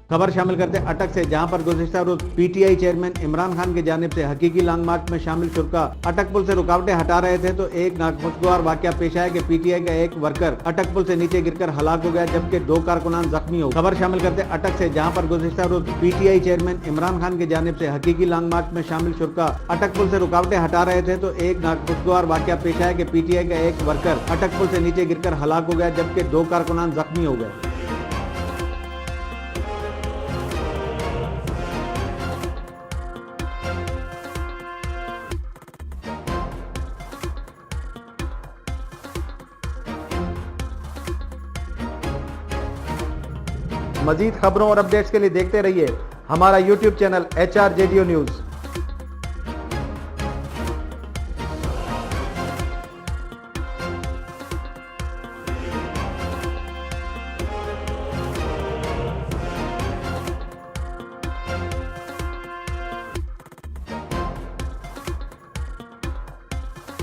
खबर शामिल करते अटक से, जहां पर गुज़िश्ता रोज पीटीआई चेयरमैन इमरान खान की जानिब से हकीकी लॉन्ग मार्च में शामिल शुरा अटक पुल से रुकावटें हटा रहे थे तो एक नाखुशगवार वाकया पेश आया कि पीटीआई का एक वर्कर अटक पुल से नीचे गिरकर हलाक हो गया, जबकि 2 कारकुनान जख्मी हो। खबर शामिल करते अटक से, जहां पर गुज़िश्ता रोज पीटीआई चेयरमैन इमरान खान की जानिब से हकीकी लॉन्ग मार्च में शामिल शुरा अटक पुल से रुकावटें हटा रहे थे तो एक नाखुशगवार वाकया पेश आया कि पीटीआई का एक वर्कर अटक पुल से नीचे गिरकर हलाक हो गया, जबकि 2 कारकुनान जख्मी हो गए। मजीद खबरों और अपडेट्स के लिए देखते रहिए हमारा YouTube चैनल HRJDO न्यूज़।